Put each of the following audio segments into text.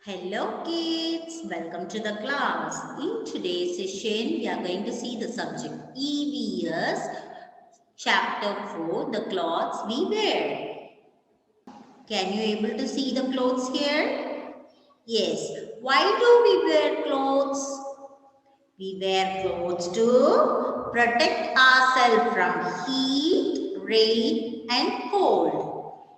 Hello kids, welcome to the class. In today's session, we are going to see the subject EVS, chapter 4, the clothes we wear. Can you able to see the clothes here? Yes. Why do we wear clothes? We wear clothes to protect ourselves from heat, rain and cold.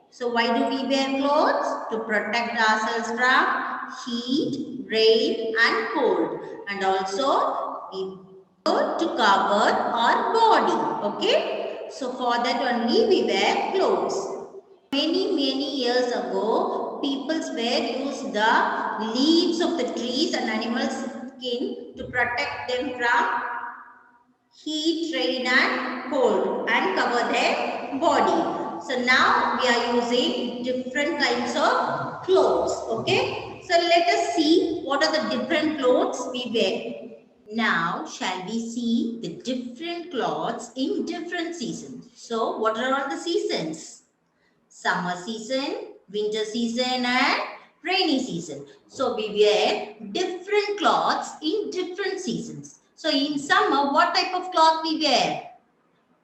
So why do we wear clothes? To protect ourselves from heat, rain and cold. And also we wear to cover our body. Okay. So for that only we wear clothes. Many years ago, peoples were used the leaves of the trees and animals' skin to protect them from heat, rain and cold and cover their body. So now we are using different kinds of clothes. Okay. So let us see what are the different clothes we wear. Now shall we see the different clothes in different seasons. So what are all the seasons? Summer season, winter season and rainy season. So we wear different clothes in different seasons. So in summer, what type of cloth we wear?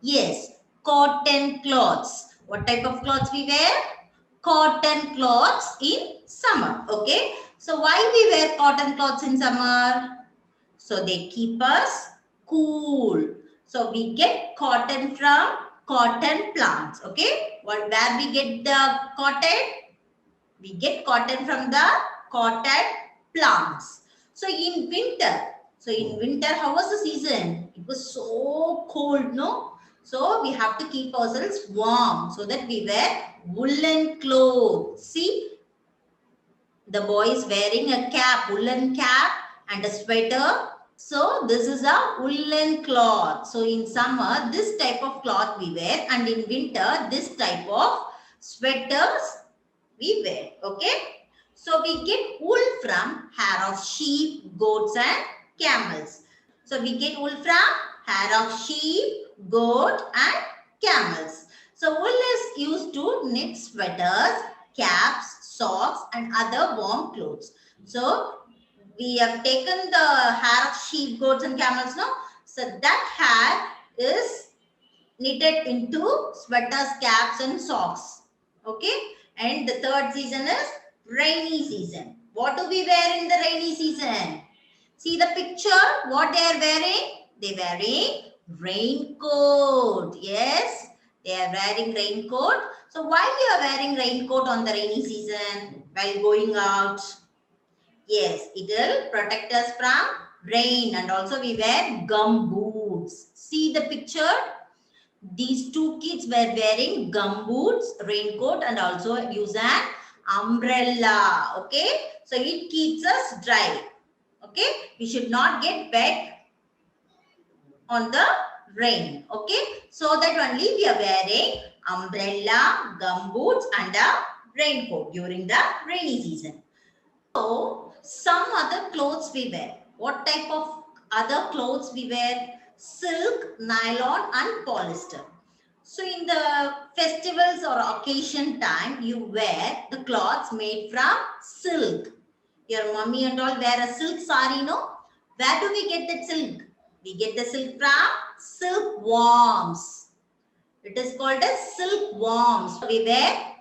Yes, cotton cloths. What type of cloths we wear? Cotton cloths in summer. Okay. So why we wear cotton cloths in summer? So they keep us cool. So we get cotton from cotton plants. Okay. Where we get the cotton? We get cotton from the cotton plants. So in winter, how was the season? It was so cold, no? So we have to keep ourselves warm so that we wear woolen clothes. See, the boy is wearing a cap, woolen cap and a sweater. So this is a woolen cloth. So in summer, this type of cloth we wear, and in winter, this type of sweaters we wear. Okay. So we get wool from hair of sheep, goats and camels. So we get wool from hair of sheep, goat and camels. So wool is used to knit sweaters, caps, socks and other warm clothes. So we have taken the hair of sheep, goats and camels, no? So that hair is knitted into sweaters, caps and socks. Okay. And the third season is rainy season. What do we wear in the rainy season? See the picture, what they are wearing? They are wearing raincoat. Yes, they are wearing raincoat. So why you are wearing raincoat on the rainy season while going out? Yes, it will protect us from rain, and also we wear gum boots. See the picture? These two kids were wearing gum boots, raincoat and also use an umbrella. Okay, so it keeps us dry. Okay, we should not get wet on the rain. Okay, so that only we are wearing umbrella, gum boots and a raincoat during the rainy season. So some other clothes we wear. What type of other clothes we wear? Silk, nylon and polyester. So in the festivals or occasion time, you wear the cloths made from silk. Your mummy and all wear a silk sari, no? Where do we get that silk? We get the silk from silkworms. It is called as silkworms. We wear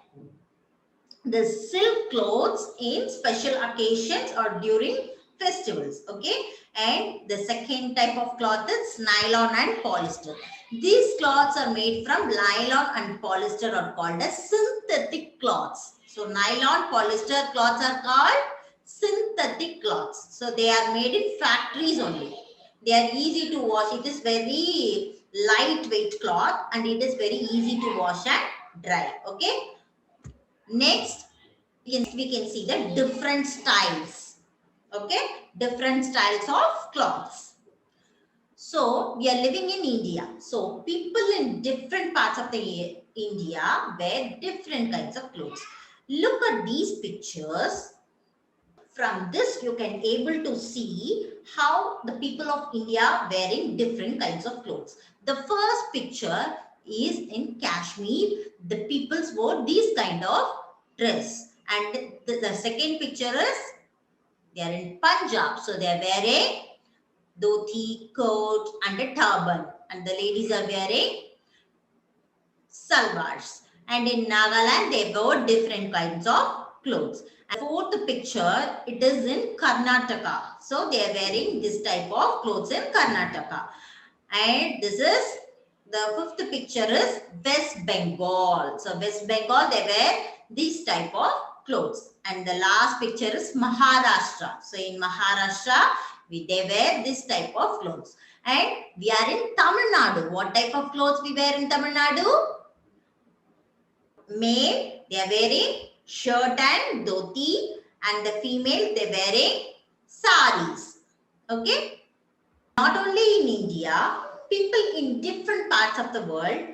the silk clothes in special occasions or during festivals. Okay. And the second type of cloth is nylon and polyester. These cloths are made from nylon and polyester are called as synthetic cloths. So nylon, polyester cloths are called synthetic cloths. So they are made in factories only. They are easy to wash. It is very lightweight cloth and it is very easy to wash and dry. Okay. Next, we can see the different styles. Okay, different styles of clothes. So we are living in India. So people in different parts of the India wear different kinds of clothes. Look at these pictures. From this, you can able to see how the people of India wearing different kinds of clothes. The first picture is in Kashmir. The peoples wore these kind of dress. And the second picture is They are in Punjab. So they are wearing dhoti, coat and a turban. And the ladies are wearing salwars. And in Nagaland, they wore different kinds of clothes. And fourth picture, it is in Karnataka. So they are wearing this type of clothes in Karnataka. And this is the fifth picture is West Bengal. So West Bengal, they wear this type of clothes. And the last picture is Maharashtra. So in Maharashtra, they wear this type of clothes. And we are in Tamil Nadu. What type of clothes we wear in Tamil Nadu? Male, they are wearing shirt and dhoti, and the female, they are wearing saris. Okay. Not only in India, people in different parts of the world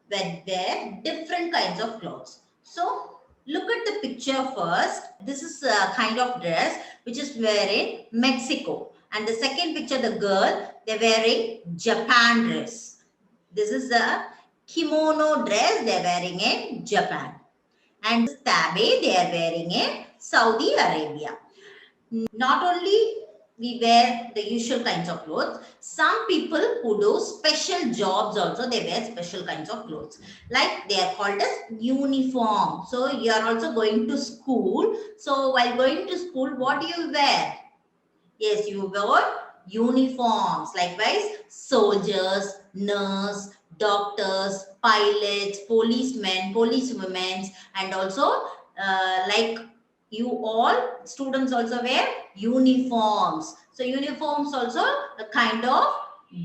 wear different kinds of clothes. So look at the picture first. This is a kind of dress which is wear in Mexico. And the second picture, the girl, they're wearing Japan dress. This is the kimono dress they're wearing in Japan. And this tabe they are wearing in Saudi Arabia. Not only we wear the usual kinds of clothes, some people who do special jobs also, they wear special kinds of clothes. Like they are called as uniform. So you are also going to school. So while going to school, what do you wear? Yes, you wear uniforms. Likewise, soldiers, nurse, doctors, pilots, policemen, policewomen, and also like you all students also wear uniforms. So uniforms also a kind of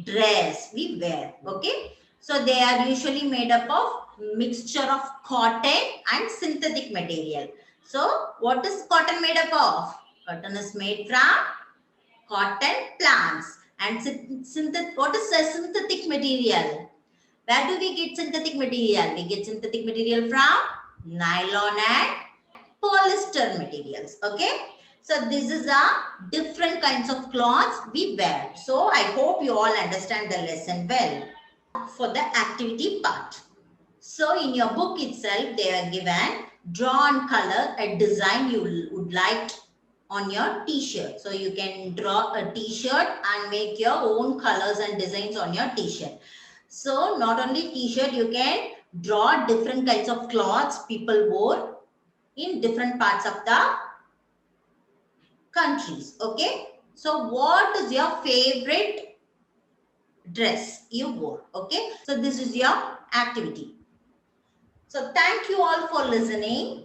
dress we wear. Okay. So they are usually made up of mixture of cotton and synthetic material. So what is cotton made up of? Cotton is made from cotton plants. And what is a synthetic material? Where do we get synthetic material? We get synthetic material from nylon and polyester materials. Okay. So this is a different kinds of cloths we wear. So I hope you all understand the lesson well. For the activity part. So in your book itself, they are given draw and color a design you would like on your t-shirt. So you can draw a t-shirt and make your own colors and designs on your t-shirt. So not only t-shirt, you can draw different kinds of cloths people wore in different parts of the countries. Okay. So what is your favorite dress you wore? Okay. So this is your activity. So thank you all for listening.